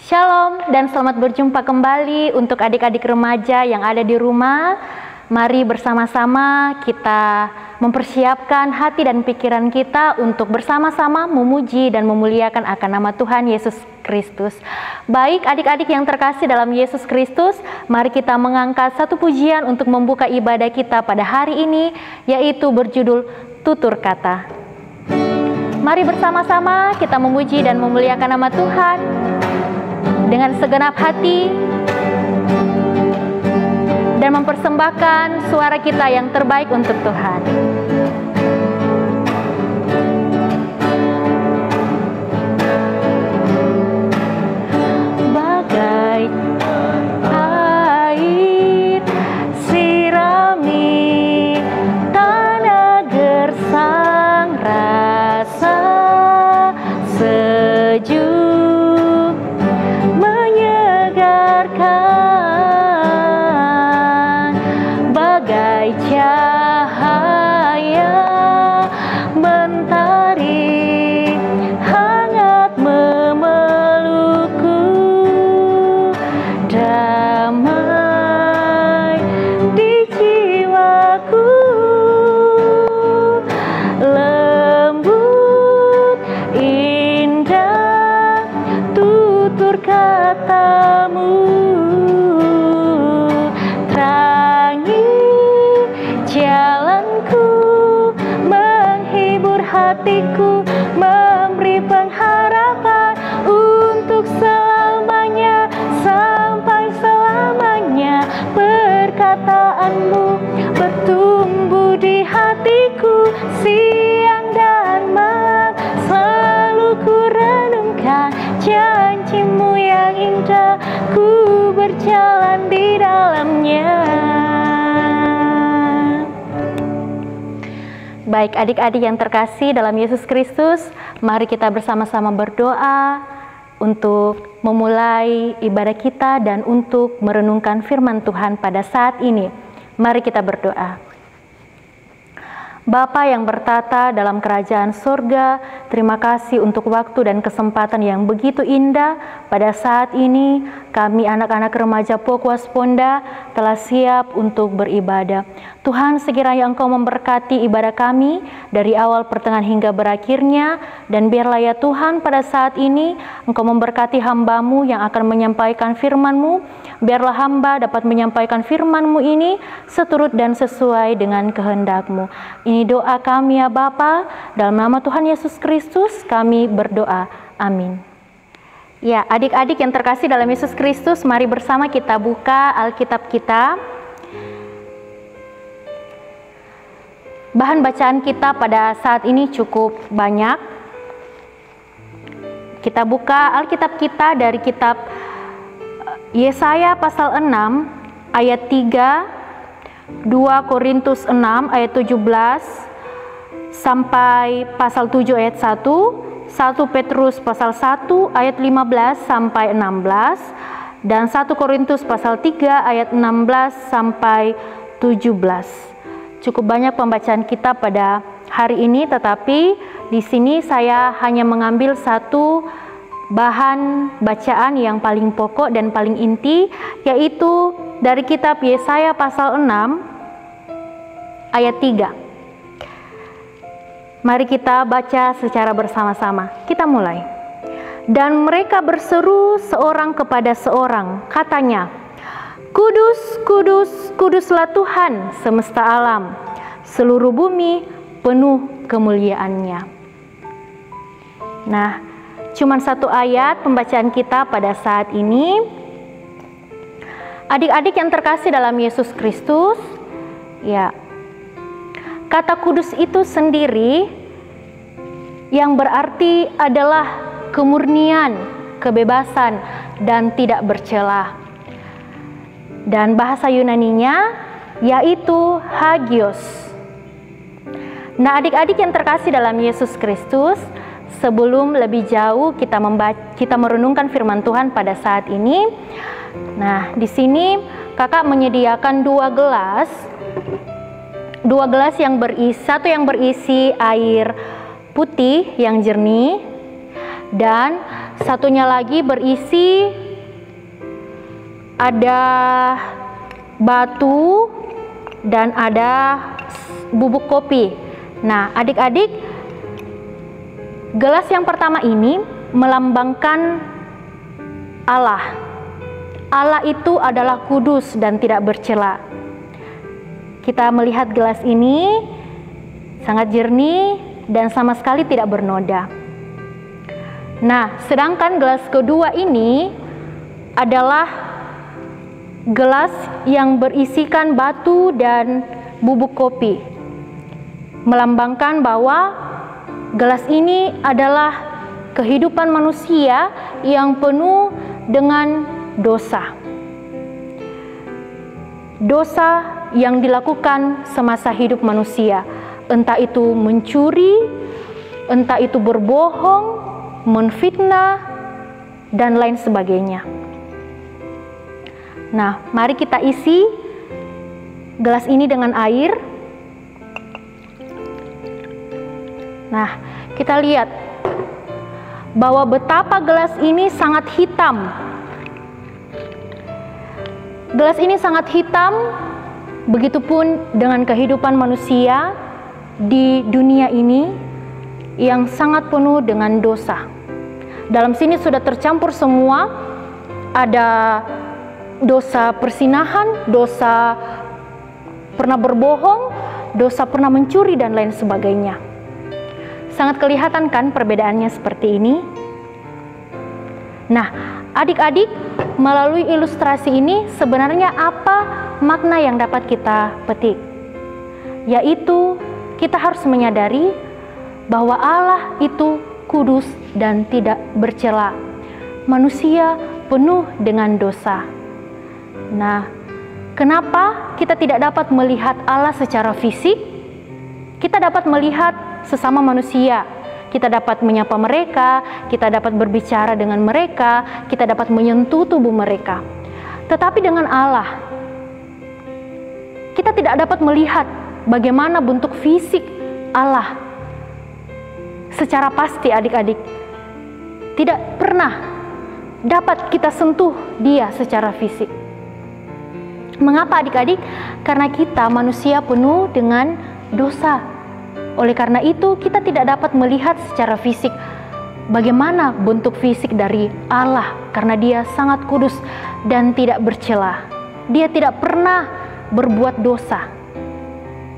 Shalom dan selamat berjumpa kembali untuk adik-adik remaja yang ada di rumah. Mari bersama-sama kita mempersiapkan hati dan pikiran kita untuk bersama-sama memuji dan memuliakan akan nama Tuhan Yesus Kristus. Baik adik-adik yang terkasih dalam Yesus Kristus, mari kita mengangkat satu pujian untuk membuka ibadah kita pada hari ini, yaitu berjudul Tutur Kata. Mari bersama-sama kita memuji dan memuliakan nama Tuhan dengan segenap hati dan mempersembahkan suara kita yang terbaik untuk Tuhan. Bagai air sirami tanah gersang, rasa sejuk menyegarkan, bagai cahaya mentari hangat memelukku, damai di jiwaku, lembut indah tutur katamu, terangi jalanku, menghibur hatiku, memberi pengharapan untuk selamanya, sampai selamanya. Perkataanmu bertumbuh di hatiku, siang dan malam selalu ku renungkan janjimu yang indah, ku berjalan di dalamnya. Baik adik-adik yang terkasih dalam Yesus Kristus, mari kita bersama-sama berdoa untuk memulai ibadah kita dan untuk merenungkan firman Tuhan pada saat ini. Mari kita berdoa. Bapa yang bertata dalam kerajaan surga, terima kasih untuk waktu dan kesempatan yang begitu indah pada saat ini. Kami anak-anak remaja Pokwas Ponda telah siap untuk beribadah. Tuhan, sekiranya Engkau memberkati ibadah kami dari awal pertengahan hingga berakhirnya, dan biarlah ya Tuhan pada saat ini Engkau memberkati hamba-Mu yang akan menyampaikan firman-Mu. Biarlah hamba dapat menyampaikan firman-Mu ini seturut dan sesuai dengan kehendak-Mu. Ini doa kami ya Bapa, dalam nama Tuhan Yesus Kristus kami berdoa. Amin. Ya, adik-adik yang terkasih dalam Yesus Kristus, mari bersama kita buka Alkitab kita. Bahan bacaan kita pada saat ini cukup banyak. Kita buka Alkitab kita dari kitab Yesaya pasal 6 ayat 3, 2 Korintus 6 ayat 17 sampai pasal 7 ayat 1, 1 Petrus pasal 1 ayat 15 sampai 16, dan 1 Korintus pasal 3 ayat 16 sampai 17. Cukup banyak pembacaan kita pada hari ini, tetapi di sini saya hanya mengambil satu bahan bacaan yang paling pokok dan paling inti, yaitu dari kitab Yesaya pasal 6 ayat 3. Mari kita baca secara bersama-sama. Kita mulai. Dan mereka berseru seorang kepada seorang, katanya, Kudus, kudus, kuduslah Tuhan semesta alam, seluruh bumi penuh kemuliaannya. Nah, cuman satu ayat pembacaan kita pada saat ini. Adik-adik yang terkasih dalam Yesus Kristus, ya, kata kudus itu sendiri yang berarti adalah kemurnian, kebebasan, dan tidak bercela. Dan bahasa Yunaninya yaitu hagios. Nah, adik-adik yang terkasih dalam Yesus Kristus, sebelum lebih jauh kita merenungkan firman Tuhan pada saat ini. Nah, di sini kakak menyediakan dua gelas yang berisi, satu yang berisi air putih yang jernih dan satunya lagi berisi ada batu dan ada bubuk kopi. Nah, adik-adik, gelas yang pertama ini melambangkan Allah. Allah itu adalah kudus dan tidak bercela. Kita melihat gelas ini sangat jernih dan sama sekali tidak bernoda. Nah, sedangkan gelas kedua ini adalah gelas yang berisikan batu dan bubuk kopi, melambangkan bahwa gelas ini adalah kehidupan manusia yang penuh dengan dosa. Dosa yang dilakukan semasa hidup manusia, entah itu mencuri, entah itu berbohong, menfitnah, dan lain sebagainya. Nah, mari kita isi gelas ini dengan air. Nah, kita lihat bahwa betapa gelas ini sangat hitam. Gelas ini sangat hitam, begitupun dengan kehidupan manusia di dunia ini yang sangat penuh dengan dosa. Dalam sini sudah tercampur semua, ada dosa persinahan, dosa pernah berbohong, dosa pernah mencuri, dan lain sebagainya. Sangat kelihatan kan perbedaannya seperti ini? Nah, adik-adik, melalui ilustrasi ini sebenarnya apa makna yang dapat kita petik? Yaitu kita harus menyadari bahwa Allah itu kudus dan tidak bercela. Manusia penuh dengan dosa. Nah, kenapa kita tidak dapat melihat Allah secara fisik? Kita dapat melihat sesama manusia. Kita dapat menyapa mereka, kita dapat berbicara dengan mereka, kita dapat menyentuh tubuh mereka. Tetapi dengan Allah, kita tidak dapat melihat bagaimana bentuk fisik Allah secara pasti, adik-adik. Tidak pernah dapat kita sentuh Dia secara fisik. Mengapa, adik-adik? Karena kita manusia penuh dengan dosa. Oleh karena itu, kita tidak dapat melihat secara fisik bagaimana bentuk fisik dari Allah, karena Dia sangat kudus dan tidak bercela. Dia tidak pernah berbuat dosa.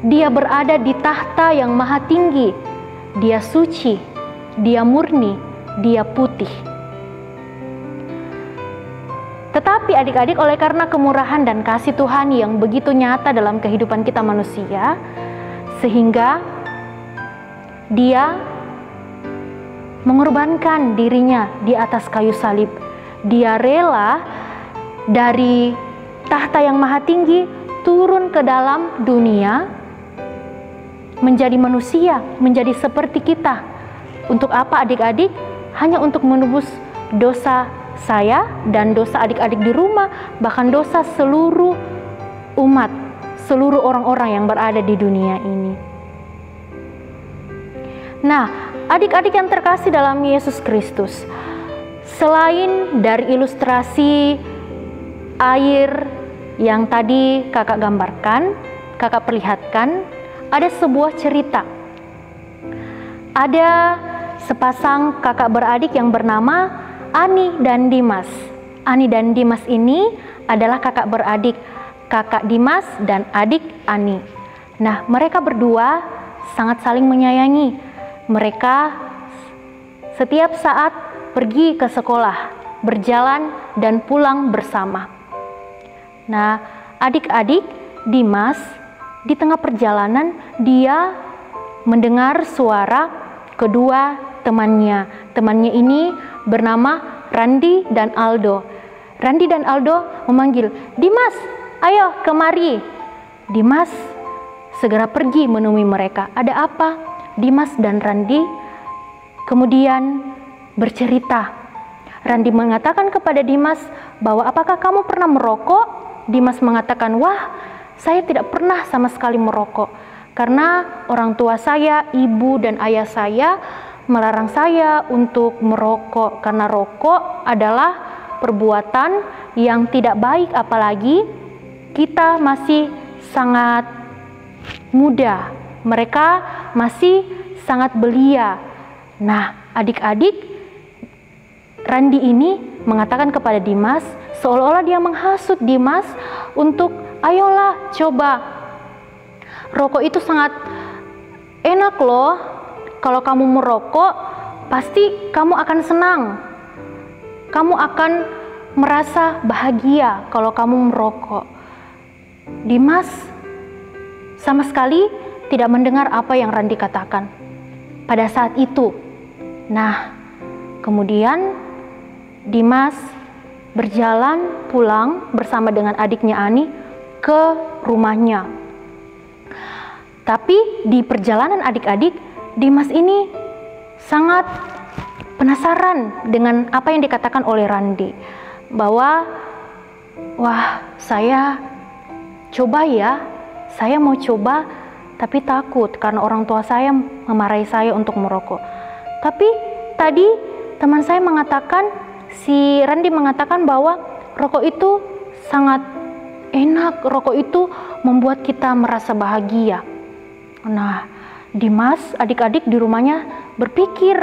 Dia berada di tahta yang maha tinggi. Dia suci, Dia murni, Dia putih. Tetapi adik-adik, oleh karena kemurahan dan kasih Tuhan yang begitu nyata dalam kehidupan kita manusia, sehingga Dia mengorbankan dirinya di atas kayu salib. Dia rela dari tahta yang maha tinggi turun ke dalam dunia, menjadi manusia, menjadi seperti kita. Untuk apa, adik-adik? Hanya untuk menebus dosa saya dan dosa adik-adik di rumah, bahkan dosa seluruh umat, seluruh orang-orang yang berada di dunia ini. Nah, adik-adik yang terkasih dalam Yesus Kristus, selain dari ilustrasi air yang tadi kakak gambarkan, kakak perlihatkan, ada sebuah cerita. Ada sepasang kakak beradik yang bernama Ani dan Dimas. Ani dan Dimas ini adalah kakak beradik, kakak Dimas dan adik Ani. Nah, mereka berdua sangat saling menyayangi. Mereka setiap saat pergi ke sekolah, berjalan dan pulang bersama. Nah, adik-adik, Dimas di tengah perjalanan dia mendengar suara kedua temannya. Temannya ini bernama Randi dan Aldo. Randi dan Aldo memanggil, "Dimas, ayo kemari." Dimas segera pergi menemui mereka. Ada apa? Dimas dan Randi kemudian bercerita. Randi mengatakan kepada Dimas bahwa, "Apakah kamu pernah merokok?" Dimas mengatakan, "Wah, saya tidak pernah sama sekali merokok. Karena orang tua saya, ibu dan ayah saya melarang saya untuk merokok karena rokok adalah perbuatan yang tidak baik, apalagi kita masih sangat muda, mereka masih sangat belia. Nah, adik-adik, Randi ini mengatakan kepada Dimas, seolah-olah dia menghasut Dimas untuk ayolah coba. Rokok itu sangat enak loh. Kalau kamu merokok, pasti kamu akan senang. Kamu akan merasa bahagia kalau kamu merokok. Dimas sama sekali tidak mendengar apa yang Randi katakan pada saat itu. Nah, kemudian Dimas berjalan pulang bersama dengan adiknya Ani ke rumahnya. Tapi di perjalanan adik-adik, Dimas ini sangat penasaran dengan apa yang dikatakan oleh Randi, bahwa wah, saya coba ya, saya mau coba, tapi takut karena orang tua saya memarahi saya untuk merokok. Tapi tadi teman saya mengatakan, si Randi mengatakan bahwa rokok itu sangat enak, rokok itu membuat kita merasa bahagia. Nah, Dimas, adik-adik di rumahnya berpikir,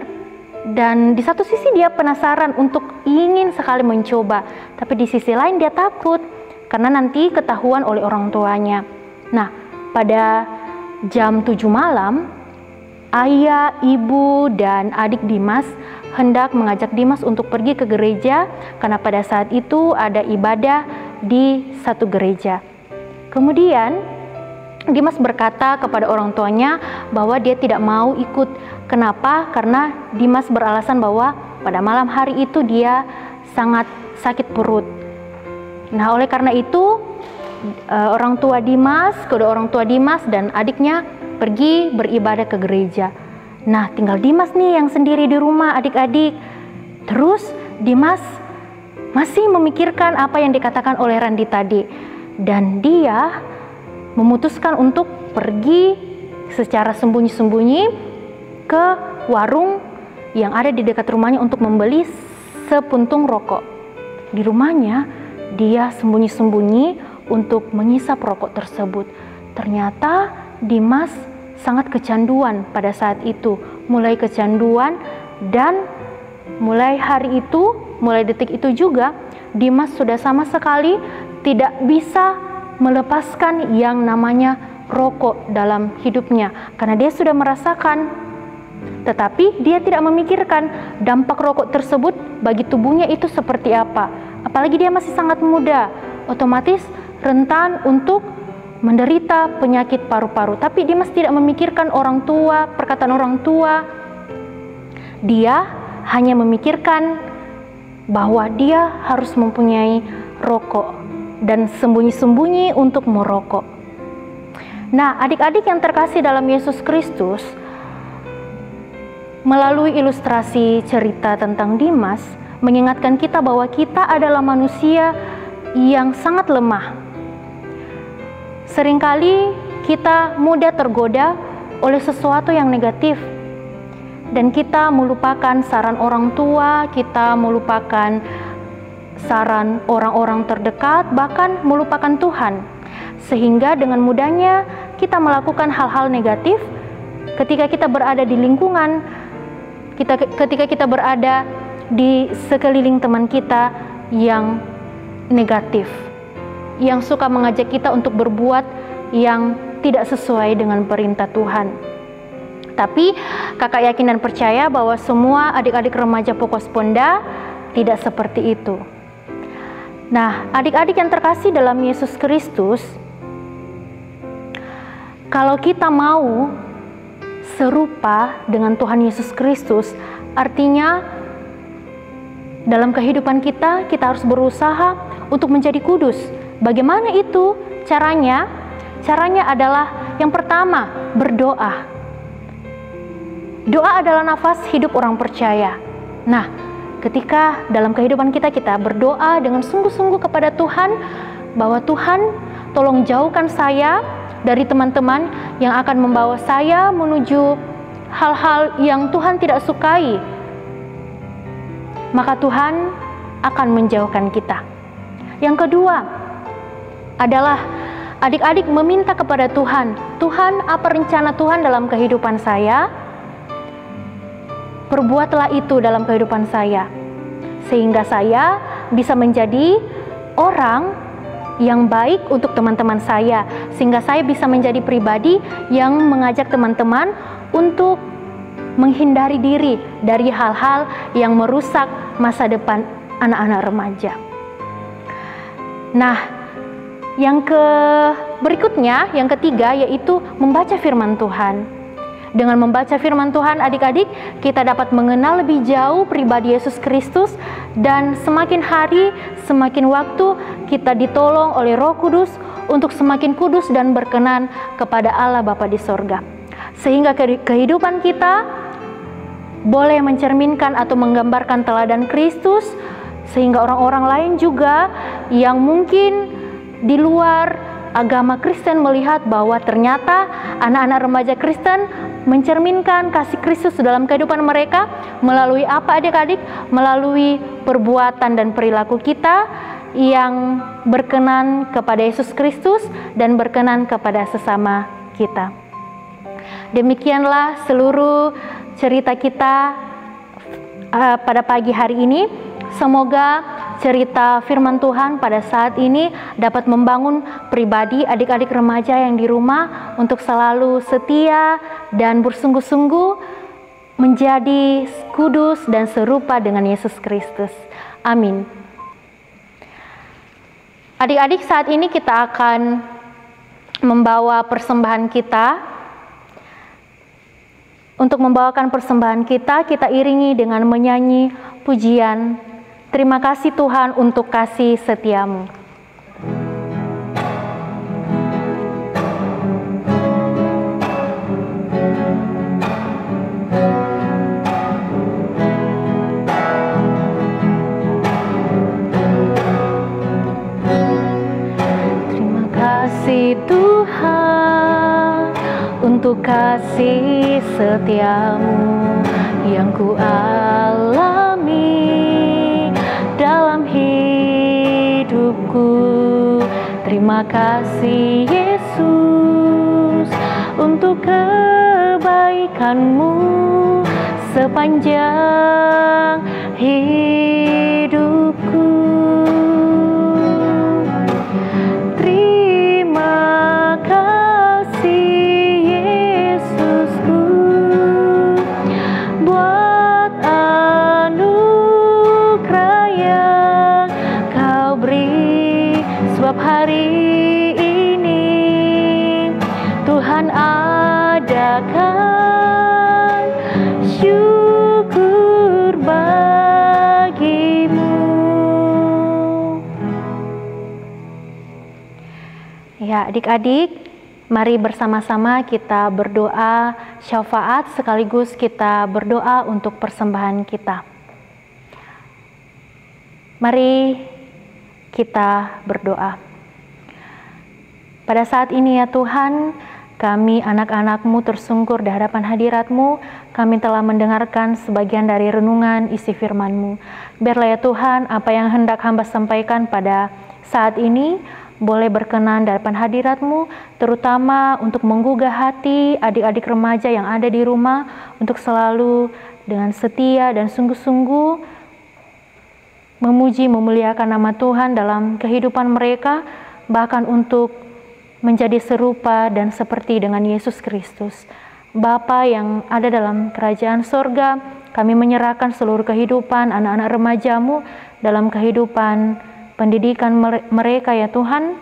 dan di satu sisi dia penasaran untuk ingin sekali mencoba, tapi di sisi lain dia takut karena nanti ketahuan oleh orang tuanya. Nah, pada jam 7 malam, ayah, ibu, dan adik Dimas hendak mengajak Dimas untuk pergi ke gereja karena pada saat itu ada ibadah di satu gereja. Kemudian Dimas berkata kepada orang tuanya bahwa dia tidak mau ikut. Kenapa? Karena Dimas beralasan bahwa pada malam hari itu dia sangat sakit perut. Nah, oleh karena itu kedua orang tua Dimas dan adiknya pergi beribadah ke gereja. Nah, tinggal Dimas nih yang sendiri di rumah, adik-adik. Terus Dimas masih memikirkan apa yang dikatakan oleh Randi tadi, dan dia memutuskan untuk pergi secara sembunyi-sembunyi ke warung yang ada di dekat rumahnya untuk membeli sepuntung rokok. Di rumahnya, dia sembunyi-sembunyi untuk mengisap rokok tersebut. Ternyata Dimas sangat kecanduan pada saat itu, mulai kecanduan, dan mulai hari itu, mulai detik itu juga, Dimas sudah sama sekali tidak bisa melepaskan yang namanya rokok dalam hidupnya karena dia sudah merasakan, tetapi dia tidak memikirkan dampak rokok tersebut bagi tubuhnya itu seperti apa. Apalagi dia masih sangat muda, otomatis rentan untuk menderita penyakit paru-paru. Tapi Dimas tidak memikirkan orang tua, perkataan orang tua. Dia hanya memikirkan bahwa dia harus mempunyai rokok dan sembunyi-sembunyi untuk merokok. Nah, adik-adik yang terkasih dalam Yesus Kristus, melalui ilustrasi cerita tentang Dimas, mengingatkan kita bahwa kita adalah manusia yang sangat lemah. Seringkali kita mudah tergoda oleh sesuatu yang negatif, dan kita melupakan saran orang tua, kita melupakan saran orang-orang terdekat, bahkan melupakan Tuhan. Sehingga dengan mudahnya kita melakukan hal-hal negatif ketika kita berada di lingkungan, ketika kita berada di sekeliling teman kita yang negatif, yang suka mengajak kita untuk berbuat yang tidak sesuai dengan perintah Tuhan. Tapi kakak yakin dan percaya bahwa semua adik-adik remaja Pokos Ponda tidak seperti itu. Nah, adik-adik yang terkasih dalam Yesus Kristus, kalau kita mau serupa dengan Tuhan Yesus Kristus, artinya dalam kehidupan kita harus berusaha untuk menjadi kudus. Bagaimana itu caranya? Caranya adalah yang pertama, berdoa. Doa adalah nafas hidup orang percaya. Nah, ketika dalam kehidupan kita berdoa dengan sungguh-sungguh kepada Tuhan, bahwa Tuhan tolong jauhkan saya dari teman-teman yang akan membawa saya menuju hal-hal yang Tuhan tidak sukai, maka Tuhan akan menjauhkan kita. Yang kedua adalah adik-adik meminta kepada Tuhan, Tuhan, apa rencana Tuhan dalam kehidupan saya? Perbuatlah itu dalam kehidupan saya, sehingga saya bisa menjadi orang yang baik untuk teman-teman saya, sehingga saya bisa menjadi pribadi yang mengajak teman-teman untuk menghindari diri dari hal-hal yang merusak masa depan anak-anak remaja. Nah, yang berikutnya, yang ketiga, yaitu membaca firman Tuhan. Dengan membaca firman Tuhan, adik-adik, kita dapat mengenal lebih jauh pribadi Yesus Kristus, dan semakin hari, semakin waktu, kita ditolong oleh Roh Kudus untuk semakin kudus dan berkenan kepada Allah Bapa di sorga. Sehingga kehidupan kita boleh mencerminkan atau menggambarkan teladan Kristus, sehingga orang-orang lain juga yang mungkin di luar agama Kristen melihat bahwa ternyata anak-anak remaja Kristen mencerminkan kasih Kristus dalam kehidupan mereka melalui apa, adik-adik? Melalui perbuatan dan perilaku kita yang berkenan kepada Yesus Kristus dan berkenan kepada sesama kita. Demikianlah seluruh cerita kita pada pagi hari ini. Semoga cerita firman Tuhan pada saat ini dapat membangun pribadi adik-adik remaja yang di rumah untuk selalu setia dan bersungguh-sungguh menjadi kudus dan serupa dengan Yesus Kristus. Amin. Adik-adik, saat ini kita akan membawa persembahan kita. Untuk membawakan persembahan kita, kita iringi dengan menyanyi pujian, terima kasih Tuhan untuk kasih setiamu. Terima kasih Tuhan untuk kasih setiamu yang ku alami dalam hidupku. Terima kasih Yesus untuk kebaikanmu sepanjang hidupku. Terima kasih Yesusku buat anugerah yang kau beri, sebab hari ini Tuhan adakan syukur bagimu. Ya, adik-adik, mari bersama-sama kita berdoa syafaat sekaligus kita berdoa untuk persembahan kita. Mari kita berdoa. Pada saat ini ya Tuhan, kami anak-anak-Mu tersungkur di hadapan hadirat-Mu. Kami telah mendengarkan sebagian dari renungan isi firman-Mu. Biarlah ya Tuhan, apa yang hendak hamba sampaikan pada saat ini boleh berkenan di hadapan hadirat-Mu, terutama untuk menggugah hati adik-adik remaja yang ada di rumah untuk selalu dengan setia dan sungguh-sungguh memuji memuliakan nama Tuhan dalam kehidupan mereka, bahkan untuk menjadi serupa dan seperti dengan Yesus Kristus. Bapa yang ada dalam kerajaan sorga, kami menyerahkan seluruh kehidupan anak-anak remaja-Mu dalam kehidupan pendidikan mereka ya Tuhan.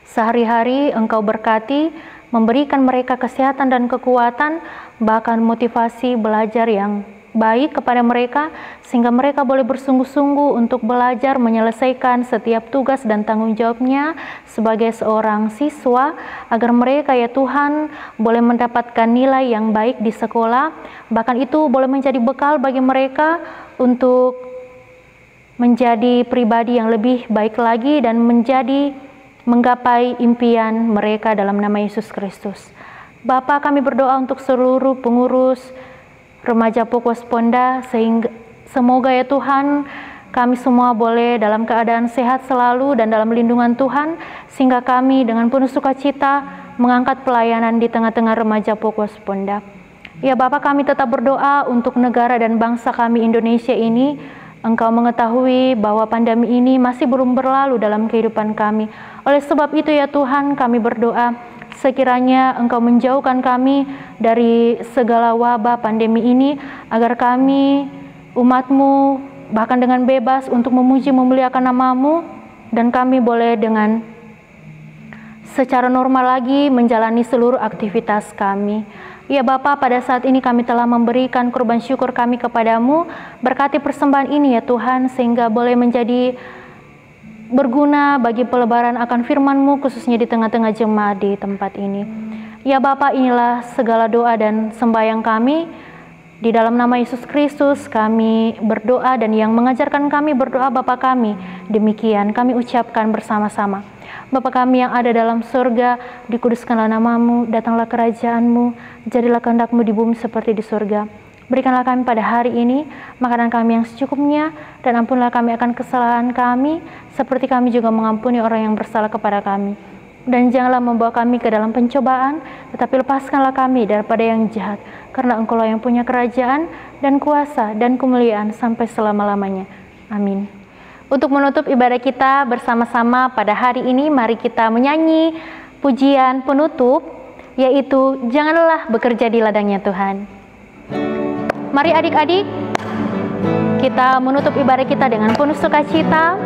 Sehari-hari Engkau berkati, memberikan mereka kesehatan dan kekuatan, bahkan motivasi belajar yang baik kepada mereka, sehingga mereka boleh bersungguh-sungguh untuk belajar menyelesaikan setiap tugas dan tanggung jawabnya sebagai seorang siswa, agar mereka ya Tuhan boleh mendapatkan nilai yang baik di sekolah, bahkan itu boleh menjadi bekal bagi mereka untuk menjadi pribadi yang lebih baik lagi dan menggapai impian mereka dalam nama Yesus Kristus. Bapa, kami berdoa untuk seluruh pengurus remaja Pokwas Ponda, sehingga semoga ya Tuhan, kami semua boleh dalam keadaan sehat selalu dan dalam lindungan Tuhan, sehingga kami dengan penuh sukacita mengangkat pelayanan di tengah-tengah remaja Pokwas Ponda. Ya Bapa, kami tetap berdoa untuk negara dan bangsa kami Indonesia ini. Engkau mengetahui bahwa pandemi ini masih belum berlalu dalam kehidupan kami. Oleh sebab itu ya Tuhan, kami berdoa sekiranya Engkau menjauhkan kami dari segala wabah pandemi ini, agar kami umat-Mu bahkan dengan bebas untuk memuji memuliakan nama-Mu, dan kami boleh dengan secara normal lagi menjalani seluruh aktivitas kami. Ya Bapa, pada saat ini kami telah memberikan kurban syukur kami kepadamu. Berkati persembahan ini ya Tuhan, sehingga boleh menjadi berguna bagi pelebaran akan firman-Mu, khususnya di tengah-tengah jemaat di tempat ini. Ya Bapa, inilah segala doa dan sembahyang kami. Di dalam nama Yesus Kristus kami berdoa, dan yang mengajarkan kami berdoa Bapa kami, demikian kami ucapkan bersama-sama. Bapa kami yang ada dalam surga, dikuduskanlah nama-Mu, datanglah kerajaan-Mu, jadilah kehendak-Mu di bumi seperti di surga. Berikanlah kami pada hari ini makanan kami yang secukupnya, dan ampunilah kami akan kesalahan kami, seperti kami juga mengampuni orang yang bersalah kepada kami. Dan janganlah membawa kami ke dalam pencobaan, tetapi lepaskanlah kami daripada yang jahat, karena Engkau-Lah yang punya kerajaan dan kuasa dan kemuliaan sampai selama-lamanya. Amin. Untuk menutup ibadah kita bersama-sama pada hari ini, mari kita menyanyi pujian penutup, yaitu Jangan Lelah Bekerja di Ladangnya Tuhan. Mari adik-adik, kita menutup ibadah kita dengan penuh sukacita.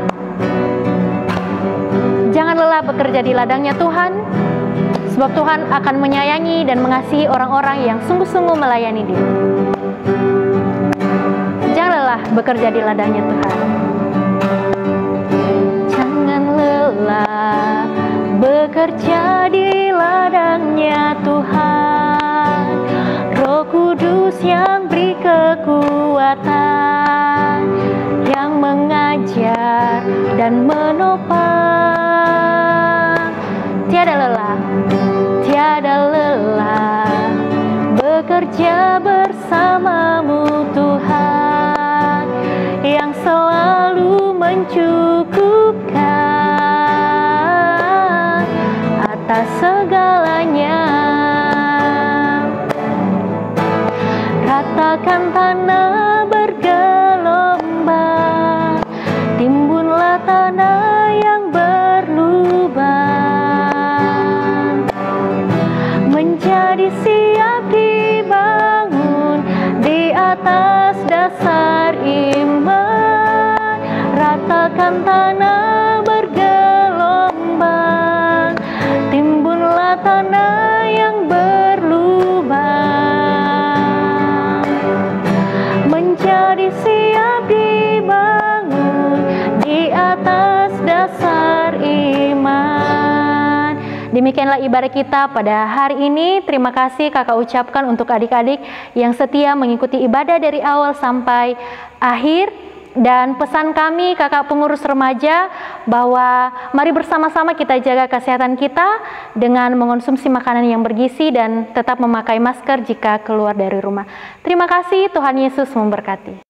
Jangan lelah bekerja di ladangnya Tuhan, sebab Tuhan akan menyayangi dan mengasihi orang-orang yang sungguh-sungguh melayani Dia. Jangan lelah bekerja di ladangnya Tuhan. Jangan lelah bekerja di ladangnya Tuhan, Roh Kudus yang beri kekuatan, yang mengajar dan menopang. Tiada lelah bekerja bersamamu Tuhan, yang selalu mencukupkan atas segalanya. Ratakan tanah bergelombang, timbunlah tanah yang berlubang, menjadi siap dibangun di atas dasar iman. Ratakan tanah bergelombang, timbunlah tanah yang berlubang, menjadi siap dibangun di atas dasar iman. Demikianlah ibadah kita pada hari ini. Terima kasih kakak ucapkan untuk adik-adik yang setia mengikuti ibadah dari awal sampai akhir. Dan pesan kami kakak pengurus remaja bahwa mari bersama-sama kita jaga kesehatan kita dengan mengonsumsi makanan yang bergizi dan tetap memakai masker jika keluar dari rumah. Terima kasih, Tuhan Yesus memberkati.